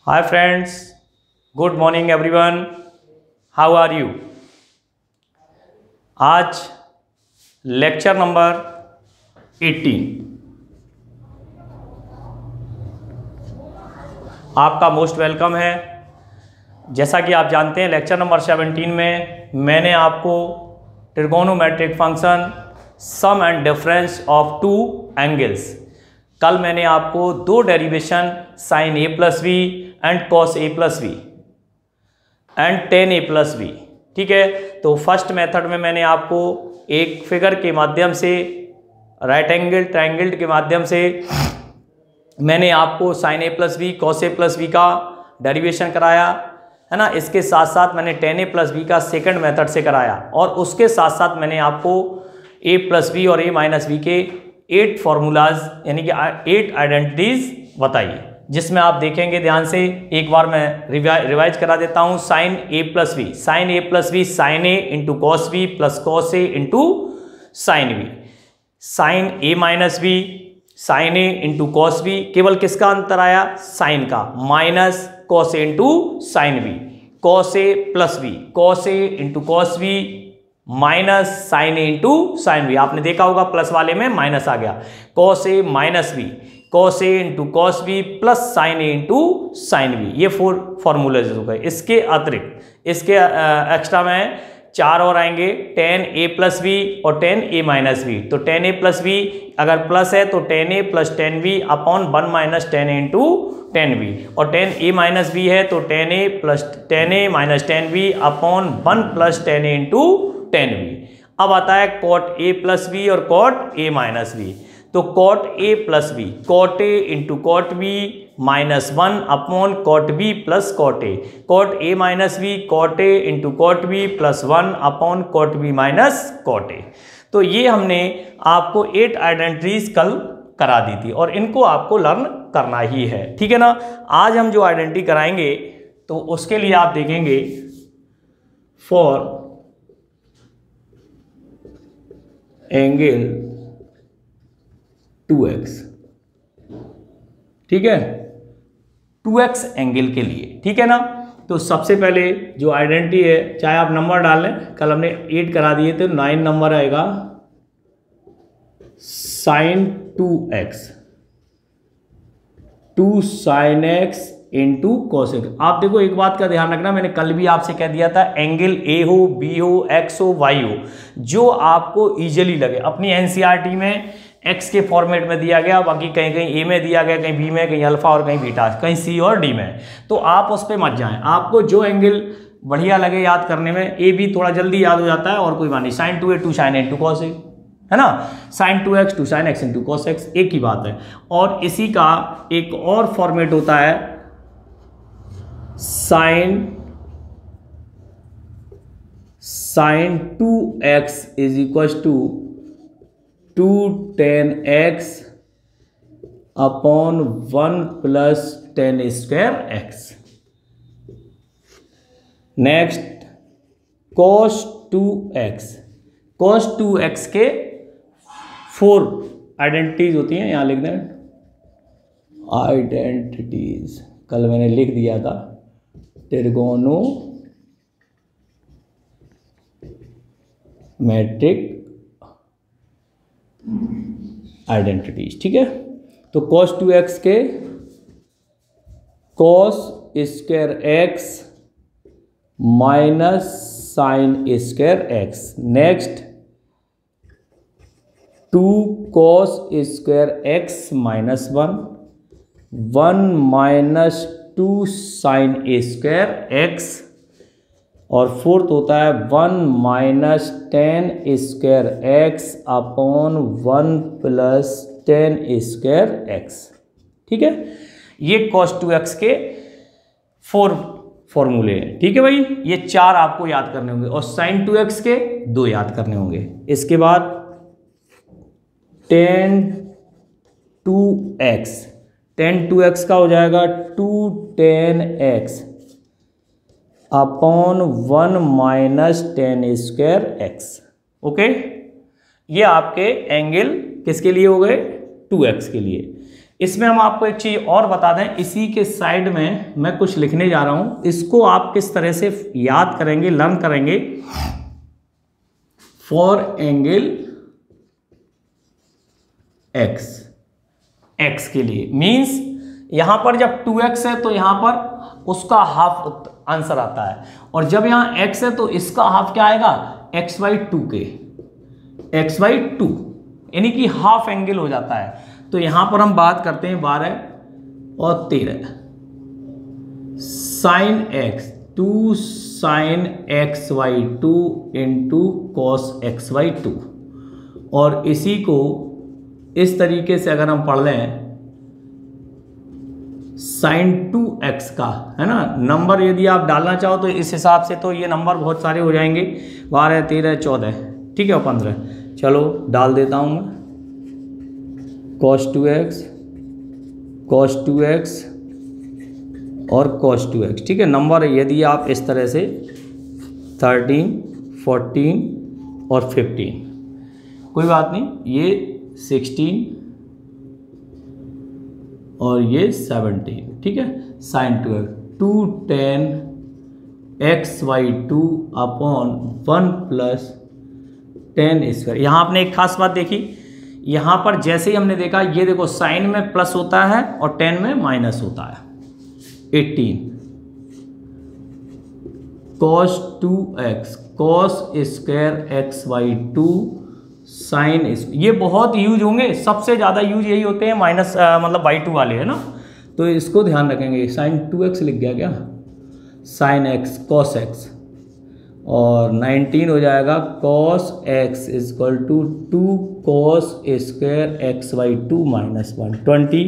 Hi friends, good morning everyone. How are you? आज lecture number 18 आपका most welcome है। जैसा कि आप जानते हैं लेक्चर नंबर 17 में मैंने आपको trigonometric function sum and difference of two angles, कल मैंने आपको दो derivation sine A plus v and cos A plus v and tan A plus v, ठीक है। तो फर्स्ट मेथड में मैंने आपको एक फिगर के माध्यम से राइट एंगल ट्रायंगल के माध्यम से मैंने आपको साइन ए प्लस वी कॉस ए प्लस वी का डेरिवेशन कराया है ना। इसके साथ साथ मैंने टेन ए प्लस बी का सेकंड मेथड से कराया और उसके साथ साथ मैंने आपको ए प्लस बी और ए माइनस बी के 8 फार्मूलाज यानी कि 8 आइडेंटिटीज बताई, जिसमें आप देखेंगे ध्यान से। एक बार मैं रिवाइज करा देता हूं। Sine A plus B sine A into cos B plus cos A into sine B. Sine A minus B sine A into cos B, केवल किसका अंतर आया? साइन का, minus cos A into sine B. Cos A plus B cos A into cos B minus sine A into sine B. आपने देखा होगा plus वाले में माइनस आ गया। Cos A minus B cos A into cos B plus sine A into sine B. ये 4 formulas हो गए। इसके अतिरिक्त इसके एक्स्ट्रा में 4 और आएंगे, टेन ए प्लस बी और टेन ए माइनस बी। तो टेन ए प्लस बी अगर प्लस है तो tan A plus tan B upon 1 minus tan A into tan B, और टेन ए माइनस बी है तो tan A plus tan A minus tan B upon 1 plus tan A into tan B. अब आता है cot ए plus B और cot ए minus B. तो cot A plus b cot a into cot b minus 1 upon cot b plus cot a. Cot A minus b cot a into cot b plus 1 upon cot b minus cot a. तो ये हमने आपको 8 identities कल करा दी थी और इनको आपको लर्न करना ही है, ठीक है ना। आज हम जो आइडेंटिटी कराएंगे तो उसके लिए आप देखेंगे फॉर एंगल 2x, ठीक है, 2x एंगल के लिए, ठीक है ना। तो सबसे पहले जो आइडेंटिटी है, चाहे आप नंबर डाल लें, कल हमने 8 करा दिए थे, 9 नंबर आएगा sine 2x 2 sine x into cos x. आप देखो एक बात का ध्यान रखना, मैंने कल भी आपसे कह दिया था, एंगल ए हो बी हो एक्स हो वाई हो, जो आपको इजीली लगे। अपनी एनसीईआरटी में एक्स के फॉर्मेट में दिया गया, बाकी कहीं कहीं ए में दिया गया, कहीं बी में, कहीं अल्फा और कहीं बीटा, कहीं सी और डी में। तो आप उस पर मत जाएं, आपको जो एंगल बढ़िया लगे याद करने में। ए भी थोड़ा जल्दी याद हो जाता है और कोई बात नहीं। Sine 2a 2 sine a 2 cos a, है ना। Sine 2x 2 sine x into cos x, एक ही बात है। और इसी का एक और फॉर्मेट होता है sine 2x is equal to 2 tan x upon 1 plus tan square x। Next cos 2x, cos 2x के 4 आइडेंटिटीज होती हैं, यहां लिख दें आइडेंटिटीज, कल मैंने लिख दिया था ट्रिगोनोमेट्रिक आइडेंटिटीज, ठीक है। तो cos 2x के cos square x minus sine square x। Next 2 cos square x minus 1 minus 2 sine square x, और फोर्थ होता है 1 minus ten square x upon 1 plus tan square x, ठीक है। ये cos 2x के 4 फॉर्मूले हैं, ठीक है भाई। ये 4 आपको याद करने होंगे और sin 2x के 2 याद करने होंगे। इसके बाद tan 2x का हो जाएगा 2 tan x upon 1 minus ten square x, okay. ये आपके एंगल किसके लिए हो गए? 2x के लिए। इसमें हम आपको एक चीज़ और बता दें, इसी के साइड में मैं कुछ लिखने जा रहा हूं, इसको आप किस तरह से याद करेंगे, लर्न करेंगे। फॉर एंगल एक्स के लिए मींस यहां पर जब 2x है तो यहां पर उसका हाफ आंसर आता है, और जब यहां x है तो इसका हाफ क्या आएगा, x/2 के x/2 यानी कि हाफ एंगल हो जाता है। तो यहां पर हम बात करते हैं 12 और 13 sine x 2 sine x/2 into cos x/2, और इसी को इस तरीके से अगर हम पढ़ लें साइन 2x का, है ना। नंबर यदि आप डालना चाहो तो इस हिसाब से तो ये नंबर बहुत सारे हो जाएंगे, 12 13 14, ठीक है, और 15। चलो डाल देता हूं मैं, cos 2x और cos 2x, ठीक है। नंबर यदि आप इस तरह से 13 14 और 15, कोई बात नहीं, ये 16 और ये 17, ठीक है। Sine 2 tan x/2 upon 1 plus tan square. यहाँ आपने एक खास बात देखी, यहाँ पर जैसे ही हमने देखा, ये देखो साइन में प्लस होता है और tan में माइनस होता है। 18 cos 2x cos square x/2 sign, ये बहुत यूज होंगे, सबसे ज़्यादा यूज यही होते हैं माइनस मतलब y2 वाले, है ना। तो इसको ध्यान रखेंगे। साइन 2x लिख गया क्या, साइन x cos x, और 19 हो जाएगा cos x equal to 2 cos square x/2 minus 1। 20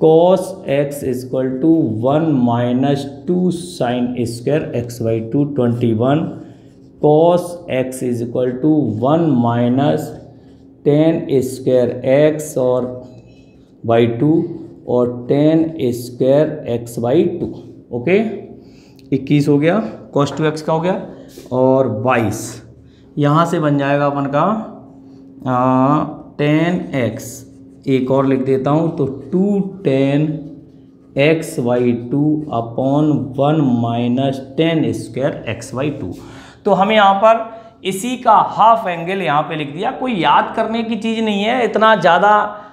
cos x equal to 1 minus 2 sine square x/2। 21 cos x is equal to 1 minus tan square x और y2 और tan square x/2, okay. 21 हो गया, cos 2x का हो गया, और 22 यहाँ से बन जाएगा अपन का tan x, एक और लिख देता हूँ, तो 2 tan x/2 upon 1 minus tan square x/2। तो हमें यहाँ पर इसी का हाफ एंगल यहाँ पे लिख दिया। कोई याद करने की चीज़ नहीं है, इतना ज़्यादा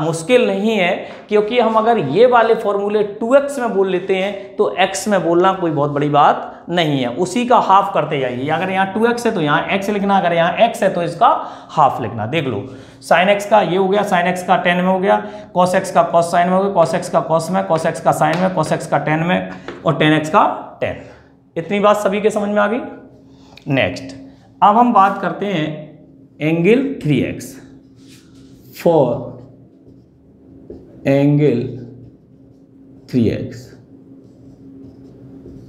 मुश्किल नहीं है, क्योंकि हम अगर ये वाले फॉर्मूले 2x में बोल लेते हैं तो x में बोलना कोई बहुत बड़ी बात नहीं है, उसी का हाफ करते जाइए। अगर यहाँ 2x है तो यहाँ x लिखना, अगर यहाँ x है तो इसका हाफ लिखना। देख लो, साइन x का ये हो गया, साइन x का tan में हो गया, cos x का cos साइन में हो गया, cos x का cos में, cos x का साइन में, cos x का tan में, और tan x का tan। इतनी बात सभी के समझ में आ गई। नेक्स्ट, अब हम बात करते हैं angle 3x। For angle 3x,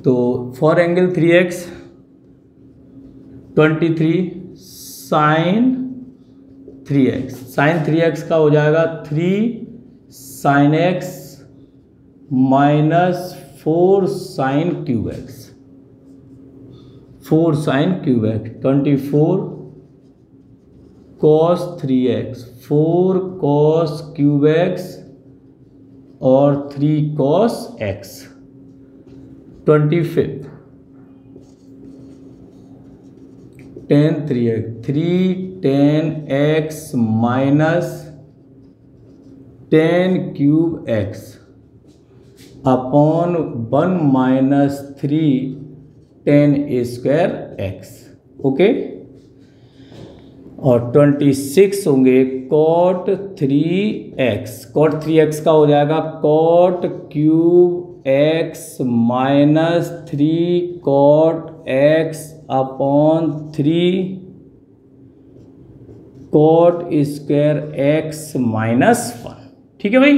तो for angle 3x 23 sign 3x, sign 3x का हो जाएगा 3 sine x minus 4 sine cube x, 4 sine cube x। 24 cos 3x, 4 cos cube x और 3 cos x। 25 tan 3x, 3 tan x minus tan cube x upon 1 minus 3 tan square x, okay. और 26 होंगे cot 3x, cot 3x का हो जाएगा cot cube x minus 3 cot x upon 3 cot square x minus 1, ठीक है भाई।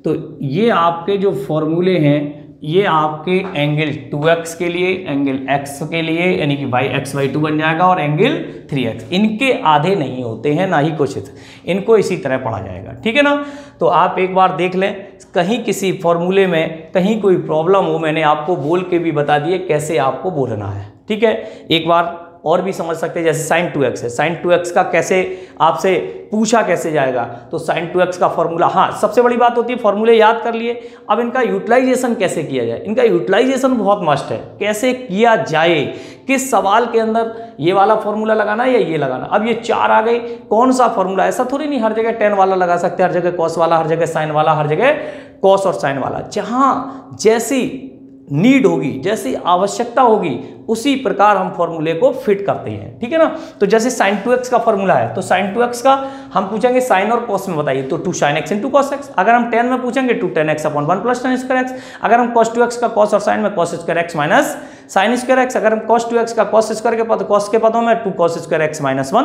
तो ये आपके जो फॉर्मूले हैं, ये आपके एंगल 2x के लिए, एंगल x के लिए यानी कि x/2 बन जाएगा, और एंगल 3x, इनके आधे नहीं होते हैं ना ही कुछ, इनको इसी तरह पढ़ा जाएगा, ठीक है ना। तो आप एक बार देख लें, कहीं किसी फॉर्मूले में कहीं कोई प्रॉब्लम हो, मैंने आपको बोल के भी बता दिए कैसे आपको बोलना है, ठीक है। एक बार और भी समझ सकते हैं, जैसे sin 2x है, sin 2x का कैसे आपसे पूछा कैसे जाएगा, तो sin 2x का फॉर्मूला, हाँ सबसे बड़ी बात होती है फॉर्मूले याद कर लिए, अब इनका यूटिलाइजेशन कैसे किया जाए, इनका यूटिलाइजेशन बहुत मस्ट है, कैसे किया जाए, किस सवाल के अंदर ये वाला फॉर्मूला लगाना है या ये लगाना। अब ये 4 आ गई, कौन सा फॉर्मूला, ऐसा थोड़ी नहीं हर जगह tan वाला लगा सकते, हर जगह cos वाला, हर जगह sin वाला, हर जगह cos और sin वाला, जहां जैसी नीड होगी, जैसी आवश्यकता होगी, उसी प्रकार हम फॉर्मूले को फिट करते हैं, ठीक है ना। तो जैसे sin 2x का फॉर्मूला है, तो sin 2x का हम पूछेंगे sin और cos में बताइए, तो 2 sin x into cos x। अगर हम tan में पूछेंगे 2 tan x upon 1 plus tan square x। अगर हम cos 2x का cos और sin में cos square x minus sin square x। अगर हम cos 2x का cos square के पद cos के पदों में 2 cos square x minus 1।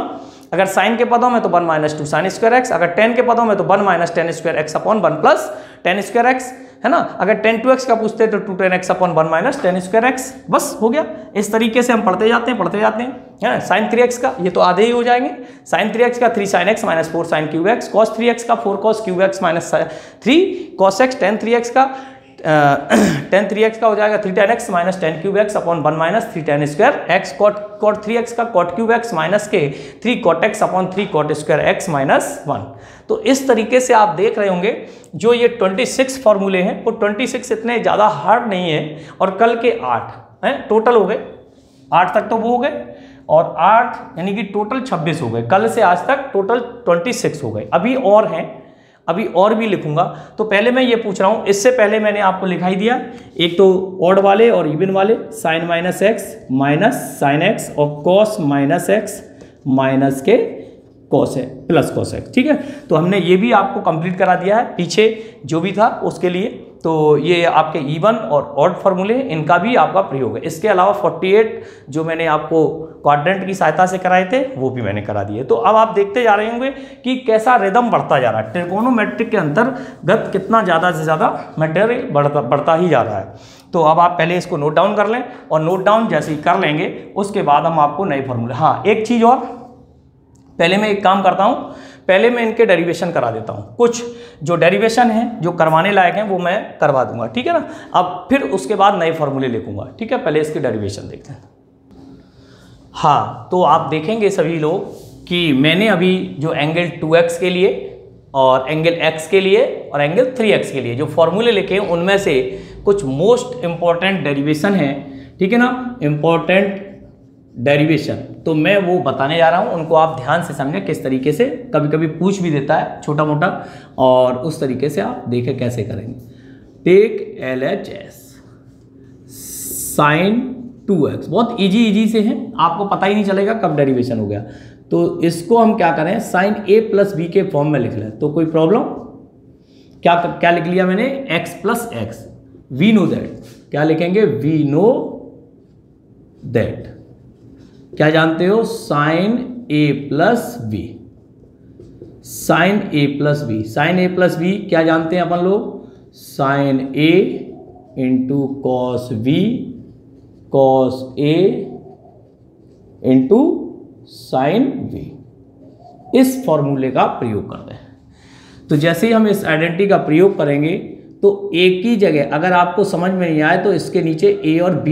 अगर sin के पदों में तो 1 minus 2 sin square x। अगर tan के पदों में तो 1 minus tan square x upon 1 plus tan square x, है ना। अगर tan 2x का पूछते हैं तो 2 tan x upon 1 minus tan square x, बस हो गया। इस तरीके से हम पढ़ते जाते हैं, है ना। sin 3x का ये तो आधे ही हो जाएंगे, sin 3x का 3 sin x minus 4 sin cube x, cos 3x का 4 cos cube x minus 3 cos x, tan 3x का हो जाएगा 3 tan x minus tan cube x upon 1 minus 3 tan square x, cot 3x का cot cube x minus के 3 cot x upon 3 cot square x minus 1। तो इस तरीके से आप देख रहे होंगे जो ये 26 फॉर्मूले हैं वो 26 इतने ज़्यादा हार्ड नहीं है, और कल के 8 हैं टोटल हो गए, 8 तक तो वो हो गए, और 8 यानी कि टोटल 26 हो गए, कल से आज तक टोटल 26 हो गए। अभी और हैं, अभी और भी लिखूंगा। तो पहले मैं ये पूछ रहा हूँ, इससे पहले मैंने आपको लिखाई दिया, एक तो ऑड वाले और इवन वाले, sine minus x minus sine x और कॉस माइनस एक्स माइनस के कॉस है प्लस कॉस एक्स, ठीक है। तो हमने ये भी आपको कंप्लीट करा दिया है, पीछे जो भी था उसके लिए। तो ये आपके इवन और ऑड फार्मूले, इनका भी आपका प्रयोग है। इसके अलावा 48 जो मैंने आपको क्वाड्रेंट की सहायता से कराए थे वो भी मैंने करा दिए। तो अब आप देखते जा रहे होंगे कि कैसा रिदम बढ़ता जा रहा है, ट्रिगोनोमेट्रिक के अंतर्गत कितना ज़्यादा से ज़्यादा मटेरियल बढ़ता ही जा रहा है। तो अब आप पहले इसको नोट डाउन कर लें, और नोट डाउन जैसे ही कर लेंगे उसके बाद हम आपको नए फॉर्मूले, हाँ एक चीज़ और, पहले मैं एक काम करता हूँ, पहले मैं इनके डेरिवेशन करा देता हूँ, कुछ जो डेरिवेशन है जो करवाने लायक हैं वो मैं करवा दूंगा, ठीक है ना। अब फिर उसके बाद नए फॉर्मूले लिखूंगा, ठीक है। पहले इसके डेरिवेशन देखते हैं। हाँ, तो आप देखेंगे सभी लोग कि मैंने अभी जो एंगल 2x के लिए और एंगल x के लिए और एंगल 3x के लिए जो फॉर्मूले लिखे हैं उनमें से कुछ मोस्ट इंपॉर्टेंट डेरिवेशन है, ठीक है ना, इंपॉर्टेंट डेरिवेशन, तो मैं वो बताने जा रहा हूँ। उनको आप ध्यान से समझें, किस तरीके से कभी कभी पूछ भी देता है छोटा मोटा, और उस तरीके से आप देखें कैसे करेंगे। टेक LHS साइन 2x, बहुत इजी से है, आपको पता ही नहीं चलेगा कब डेरिवेशन हो गया। तो इसको हम क्या करें, साइन a प्लस बी के फॉर्म में लिख लें, तो कोई प्रॉब्लम, क्या लिख लिया मैंने, x plus x, we know that, क्या लिखेंगे, वी नो दैट, क्या जानते हो, sine a plus b, sine a plus b, sine a plus b क्या जानते हैं अपन लोग, sine a into cos v cos a into sine v, इस फॉर्मूले का प्रयोग करते हैं। तो जैसे ही हम इस आइडेंटिटी का प्रयोग करेंगे तो एक ही जगह, अगर आपको समझ में नहीं आए तो इसके नीचे a और b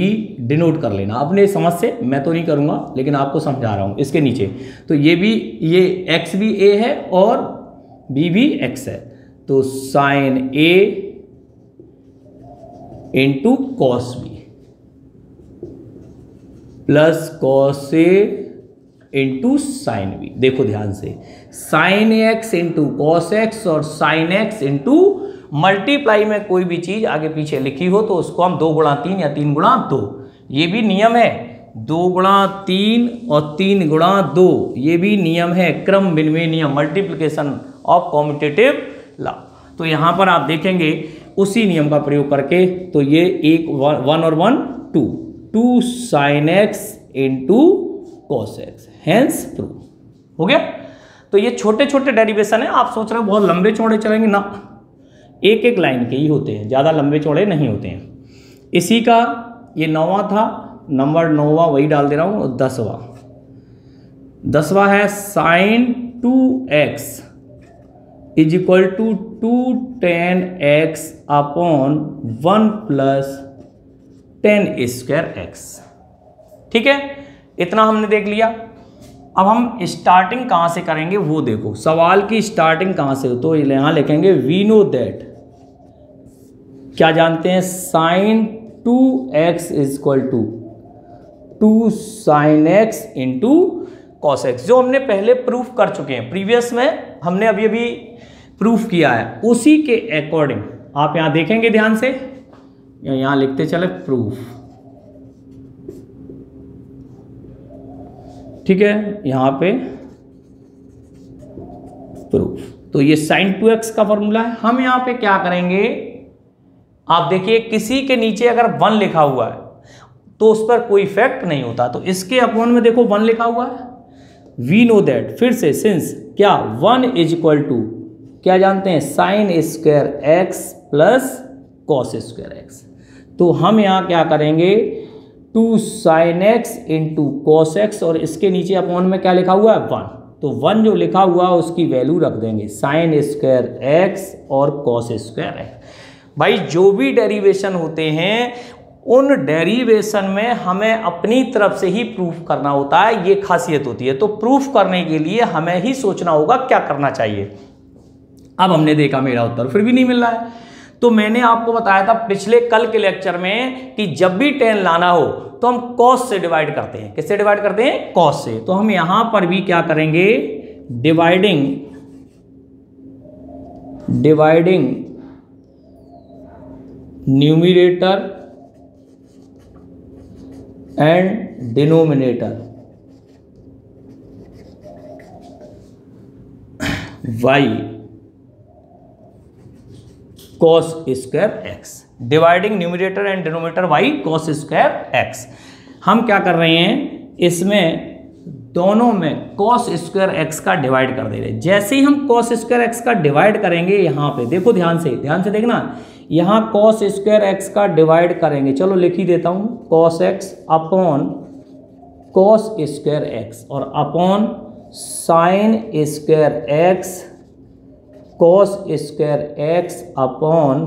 डिनोट कर लेना अपने समझ से, मैं तो नहीं करूंगा लेकिन आपको समझा रहा हूं। इसके नीचे तो ये x भी a है और b भी x है, तो sine a into cos b plus cos a into sine b। देखो ध्यान से, sine x into cos x और साइन x इंटू मल्टीप्लाई में कोई भी चीज आगे पीछे लिखी हो तो उसको हम 2 गुणा 3 या 3 गुणा 2, ये भी नियम है, 2 गुणा 3 और 3 गुणा 2, ये भी नियम है, क्रम विनिमय नियम, मल्टीप्लिकेशन ऑफ कॉम्यूटेटिव लॉ। तो यहां पर आप देखेंगे उसी नियम का प्रयोग करके, तो ये एक 1 और 1 2 sine x into cos x, hence prove हो गया। तो ये छोटे छोटे डेरिवेशन है, आप सोच रहे हो बहुत लंबे चौड़े चलेंगे ना, एक एक लाइन के ही होते हैं, ज़्यादा लंबे चौड़े नहीं होते हैं। इसी का ये 9वां था, नंबर 9वां वही डाल दे रहा हूँ, और 10वां है sine 2x is equal to 2 tan x upon 1 plus tan square x, ठीक है। इतना हमने देख लिया। अब हम स्टार्टिंग कहाँ से करेंगे वो देखो, सवाल की स्टार्टिंग कहाँ से हो, तो यहाँ लिखेंगे वी नो दैट, क्या जानते हैं, sine 2x is equal to 2 sin x into cos x, जो हमने पहले प्रूफ कर चुके हैं, प्रीवियस में हमने अभी अभी प्रूफ किया है, उसी के अकॉर्डिंग आप यहां देखेंगे ध्यान से, यहां लिखते चले प्रूफ, ठीक है, यहां पे प्रूफ। तो ये sin 2x का फॉर्मूला है। हम यहां पे क्या करेंगे, आप देखिए किसी के नीचे अगर 1 लिखा हुआ है तो उस पर कोई इफेक्ट नहीं होता, तो इसके अपॉन में देखो 1 लिखा हुआ है, वी नो दैट, फिर से सिंस क्या 1 इज इक्वल टू क्या जानते हैं, sign square x plus cos square x. तो हम यहाँ क्या करेंगे 2 sin x into cos x, और इसके नीचे अपॉन में क्या लिखा हुआ है 1, तो 1 जो लिखा हुआ है उसकी वैल्यू रख देंगे साइन स्क्वायर एक्स और कॉस स्क्वायर एक्स। भाई जो भी डेरिवेशन होते हैं उन डेरिवेशन में हमें अपनी तरफ से ही प्रूफ करना होता है, ये खासियत होती है। तो प्रूफ करने के लिए हमें ही सोचना होगा क्या करना चाहिए। अब हमने देखा मेरा उत्तर फिर भी नहीं मिल रहा है, तो मैंने आपको बताया था पिछले कल के लेक्चर में कि जब भी tan लाना हो तो हम cos से डिवाइड करते हैं। किससे डिवाइड करते हैं, cos से। तो हम यहां पर भी क्या करेंगे, dividing numerator and denominator y cos square x, dividing numerator and denominator y cos square x। हम क्या कर रहे हैं, इसमें दोनों में cos स्क्वायर x का डिवाइड कर दे रहे हैं। जैसे ही हम cos स्क्वायर x का डिवाइड करेंगे, यहाँ पे देखो ध्यान से देखना, यहाँ cos स्क्वायर x का डिवाइड करेंगे, चलो लिख ही देता हूँ, cos x upon cos square x और upon sine square x cos square x upon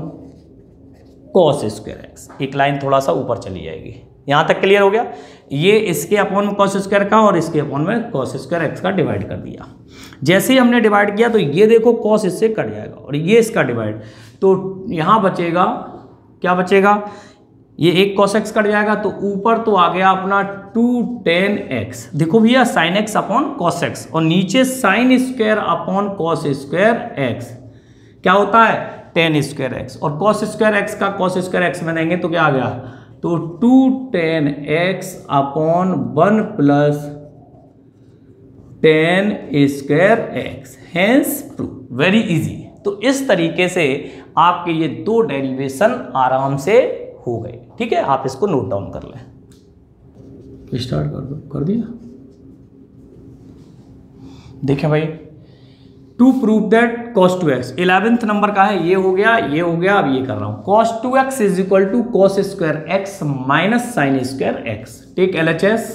cos square x। एक लाइन थोड़ा सा ऊपर चली जाएगी, यहाँ तक क्लियर हो गया। ये इसके अपॉन में cos स्क्वायर का और इसके अपॉन में cos स्क्वायर x का डिवाइड कर दिया। जैसे ही हमने डिवाइड किया तो ये देखो cos इससे कट जाएगा और ये इसका डिवाइड, तो यहाँ बचेगा, क्या बचेगा, ये एक cos x कट जाएगा, तो ऊपर तो आ गया अपना 2 tan x, देखो भैया sin x upon cos x, और नीचे sin square upon cos square x क्या होता है, tan स्क्वायर x, और cos स्क्वायर x का cos स्क्वायर x में देंगे तो क्या आ गया, तो 2 tan x upon 1 plus tan square x, hence proof, very easy. तो इस तरीके से आपके ये दो डेरिवेशन आराम से हो गए, ठीक है, आप इसको नोट डाउन कर लें। स्टार्ट कर दो, कर दिया। देखें भाई, to prove that cos 2x 11th number का है, ये हो गया, ये हो गया, अब ये कर रहा हूं, cos 2x is equal to cos square x minus sine square x। Take LHS,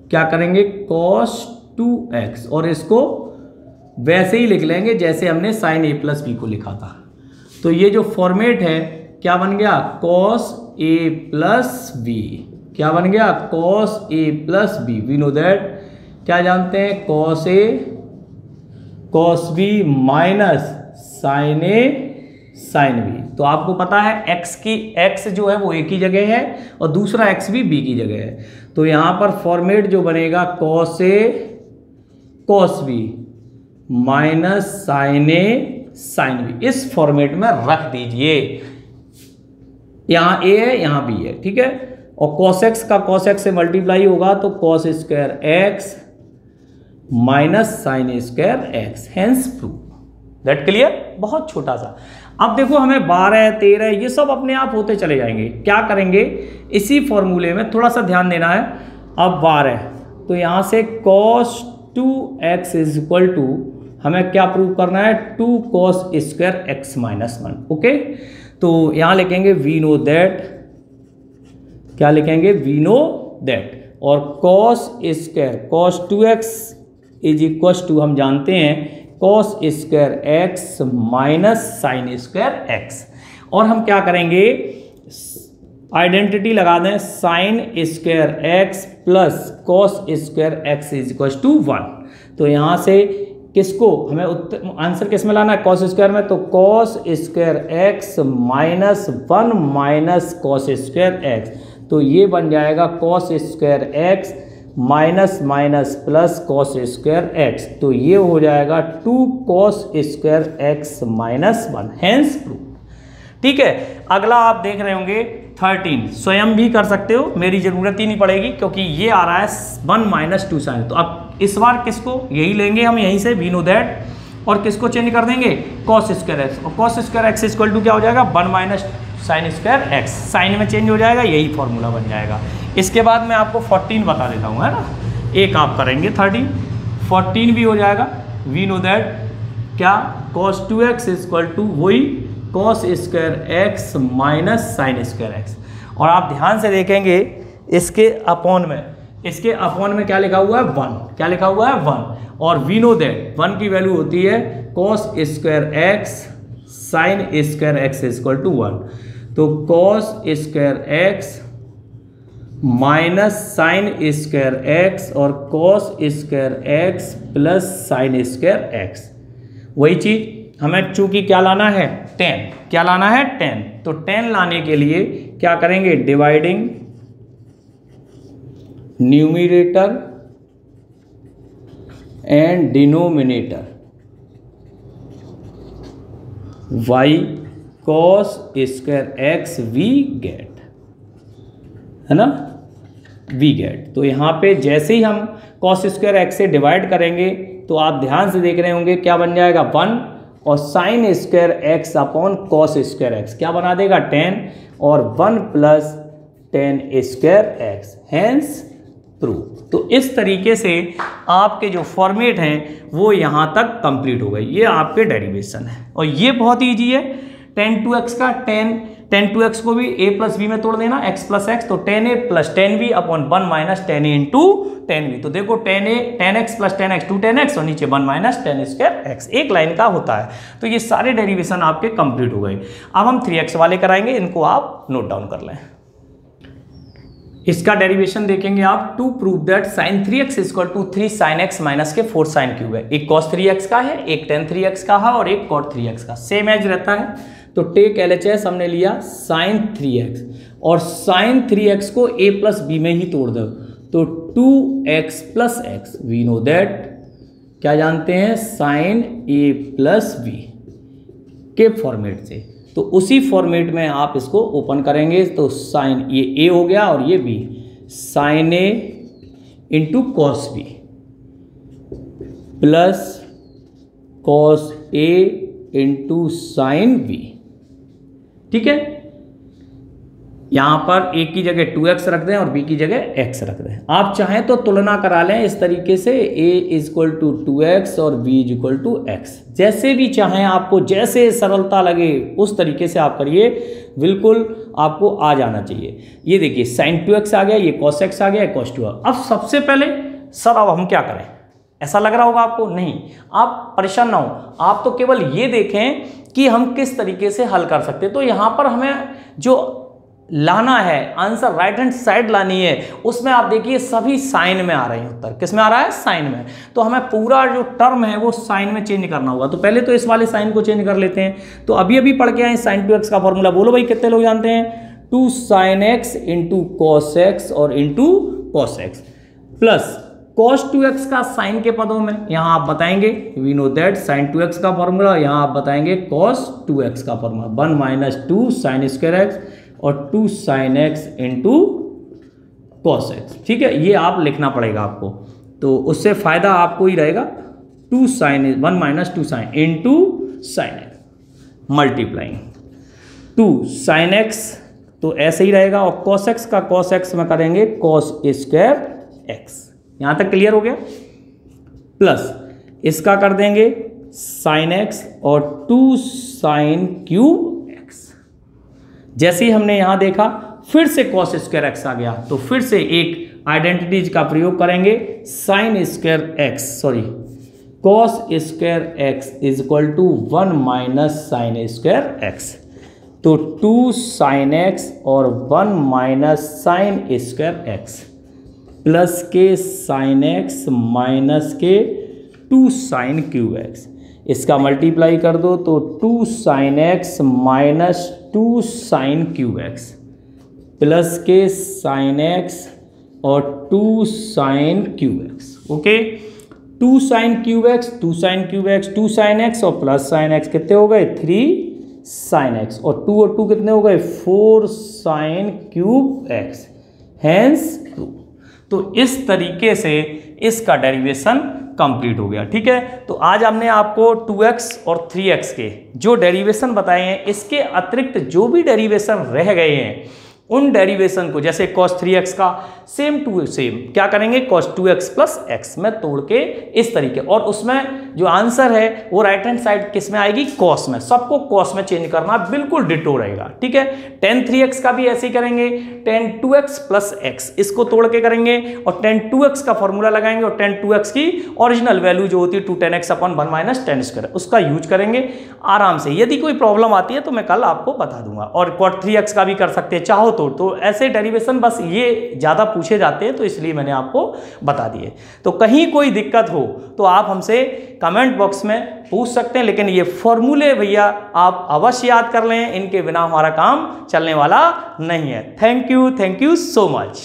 क्या करेंगे cos 2x और इसको वैसे ही लिख लेंगे जैसे हमने साइन a प्लस बी को लिखा था। तो ये जो फॉर्मेट है क्या बन गया, cos a प्लस बी, क्या बन गया, cos a plus b. We know that, क्या जानते हैं, cos a cos b minus sine a sine b। तो आपको पता है x जो है वो a की जगह है और दूसरा x भी b की जगह है, तो यहाँ पर फॉर्मेट जो बनेगा cos a cos b minus sine a sine b, इस फॉर्मेट में रख दीजिए। यहाँ a है, यहाँ b है, ठीक है, और cos x का cos x से मल्टीप्लाई होगा तो cos square x minus sine square x, hence prove that. Clear, बहुत छोटा सा। अब देखो हमें 12 13 ये सब अपने आप होते चले जाएंगे। क्या करेंगे, इसी फॉर्मूले में थोड़ा सा ध्यान देना है। अब 12 तो यहाँ से cos 2x is equal to, हमें क्या प्रूव करना है, 2 cos square x minus 1। Okay, तो यहाँ लिखेंगे वी नो दैट, क्या लिखेंगे, वी नो दैट, और cos square cos 2x is equal to, हम जानते हैं cos square x minus sine square x। और हम क्या करेंगे, आइडेंटिटी लगा दें, sine square x plus cos square x is equal to 1। तो यहाँ से किसको हमें आंसर किस में लाना है, कॉस स्क्वायर में, तो cos square x minus 1 minus cos square x, तो ये बन जाएगा cos square x minus minus plus cos square x, तो ये हो जाएगा 2 cos square x minus 1, hence proof. ठीक है, अगला आप देख रहे होंगे 13, स्वयं भी कर सकते हो, मेरी जरूरत ही नहीं पड़ेगी क्योंकि ये आ रहा है 1 माइनस 2 साइन। तो अब इस बार किसको यही लेंगे हम यहीं से, वी नो दैट, और किसको चेंज कर देंगे, कॉस स्क्वायर एक्स, और cos square x equal to क्या हो जाएगा, 1 minus sine square x, sine में चेंज हो जाएगा, यही फॉर्मूला बन जाएगा। इसके बाद मैं आपको 14 बता देता हूँ, है ना, एक आप करेंगे 14 भी हो जाएगा, वी नो दैट क्या, cos 2x इक्वल टू वही cos square x minus sine square x. और आप ध्यान से देखेंगे इसके अपॉन में क्या लिखा हुआ है, 1, क्या लिखा हुआ है 1, और वी नो दैट 1 की वैल्यू होती है cos square x sine square x equal to 1। तो cos square x minus sine square x और cos square x plus sine square x, वही चीज हमें चूंकि क्या लाना है 10, क्या लाना है 10, तो 10 लाने के लिए क्या करेंगे, dividing numerator and denominator y cos square x we get, है ना, वी गेट। तो यहाँ पे जैसे ही हम cos स्क्वायर एक्स से डिवाइड करेंगे तो आप ध्यान से देख रहे होंगे क्या बन जाएगा 1, और sign square x upon cos square x क्या बना देगा 10, और 1 plus 10 square x, hence proof. तो इस तरीके से आपके जो फॉर्मेट हैं वो यहाँ तक कंप्लीट हो गई, ये आपके डेरिवेशन है, और ये बहुत ईजी है। 10 2x का 10 2x को भी a प्लस बी में तोड़ देना, x प्लस एक्स, तो 10a plus 10b upon 1 minus 10a into 10b। तो देखो 10a 10x plus 10x 2 10x और नीचे 1 माइनस 10 स्क्वायर x, एक लाइन का होता है। तो ये सारे डेरिवेशन आपके कंप्लीट हो गए। अब हम 3x वाले कराएंगे, इनको आप नोट डाउन कर लें। इसका डेरिवेशन देखेंगे आप, to prove that sine 3x equal to 3 sine x minus के 4 साइन क्यूब है। एक cos 3x का है, एक tan 3x का है और एक cot 3x का, सेम एज रहता है। तो टेक LHS हमने लिया sin 3x, और sin 3x को a प्लस बी में ही तोड़ दो, तो 2x plus x, we know that क्या जानते हैं, sin a प्लस बी के फॉर्मेट से। तो उसी फॉर्मेट में आप इसको ओपन करेंगे, तो साइन ये a हो गया और ये b, sine a into cos b plus cos a into sine b। ठीक है, यहां पर a की जगह 2x रख दें और b की जगह x रख दें। आप चाहें तो तुलना करा लें इस तरीके से, a इक्वल टू 2x और b इक्वल टू x, जैसे भी चाहें आपको, जैसे सरलता लगे उस तरीके से आप करिए, बिल्कुल आपको आ जाना चाहिए। ये देखिए sin 2x आ गया, ये cos x आ गया, cos 2। अब सबसे पहले सर अब हम क्या करें, ऐसा लग रहा होगा आपको, नहीं आप परेशान ना हो, आप तो केवल ये देखें कि हम किस तरीके से हल कर सकते हैं। तो यहाँ पर हमें जो लाना है आंसर, राइट हैंड साइड लानी है, उसमें आप देखिए सभी साइन में आ रहे हैं उत्तर, किस में आ रहा है, साइन में। तो हमें पूरा जो टर्म है वो साइन में चेंज करना होगा। तो पहले तो इस वाले साइन को चेंज कर लेते हैं। तो अभी पढ़ के आए sin 2x का फॉर्मूला, बोलो भाई कितने लोग जानते हैं, 2 sin x into cos x और into cos x plus cos 2x का साइन के पदों में यहां आप बताएंगे, we know that sin 2x का फॉर्मूला, यहां आप बताएंगे cos 2x का formula, 1 minus 2 sine square x और 2 sine x into cos x. ठीक है, ये आप लिखना पड़ेगा आपको, तो उससे फायदा आपको ही रहेगा। 2 sine 1 minus 2 sine into sine x multiplying 2 sine x, तो ऐसे ही रहेगा, और कॉस एक्स का कॉस एक्स में करेंगे कॉस स्क्वायर एक्स। यहां तक क्लियर हो गया, प्लस इसका कर देंगे साइन एक्स और 2 साइन क्यूब एक्स। जैसे ही हमने यहां देखा फिर से कॉस स्क्वायर एक्स आ गया, तो फिर से एक आइडेंटिटीज का प्रयोग करेंगे, sine square x sorry cos square x is equal to 1 minus sine square x. तो 2 sin x और 1 minus sine square x plus के sin x माइनस के 2 sin क्यूब एक्स, इसका मल्टीप्लाई कर दो तो 2 sin x minus 2 sin cube x plus के sin x और 2 sin cube x. Okay, 2 sin cube x 2 sin cube x 2 sin x और plus sin x कितने हो गए 3 sin x और 2 और 2 कितने हो गए 4 sin क्यूब एक्स, हैंस 2। तो इस तरीके से इसका डेरिवेशन कंप्लीट हो गया। ठीक है, तो आज हमने आपको 2x और 3x के जो डेरिवेशन बताए हैं, इसके अतिरिक्त जो भी डेरिवेशन रह गए हैं उन डेरिवेशन को, जैसे cos 3x का सेम टू सेम क्या करेंगे cos 2x प्लस x में तोड़ के इस तरीके, और उसमें जो आंसर है वो राइट हैंड साइड किस में आएगी cos में, सबको cos में चेंज करना बिल्कुल डिटो रहेगा। ठीक है, tan 3x का भी ऐसे ही करेंगे, tan 2x प्लस x इसको तोड़ के करेंगे और tan 2x का फॉर्मूला लगाएंगे और tan 2x की ओरिजिनल वैल्यू जो होती है 2 tan x अपन 1 माइनस tan स्क्वायर उसका यूज करेंगे आराम से। यदि कोई प्रॉब्लम आती है तो मैं कल आपको बता दूंगा, और cot 3x का भी कर सकते हैं चाहो तो ऐसे डेरिवेशन बस ये ज़्यादा पूछे जाते हैं तो इसलिए मैंने आपको बता दिए। तो कहीं कोई दिक्कत हो तो आप हमसे कमेंट बॉक्स में पूछ सकते हैं, लेकिन ये फॉर्मूले भैया आप अवश्य याद कर लें, इनके बिना हमारा काम चलने वाला नहीं है। Thank you so much.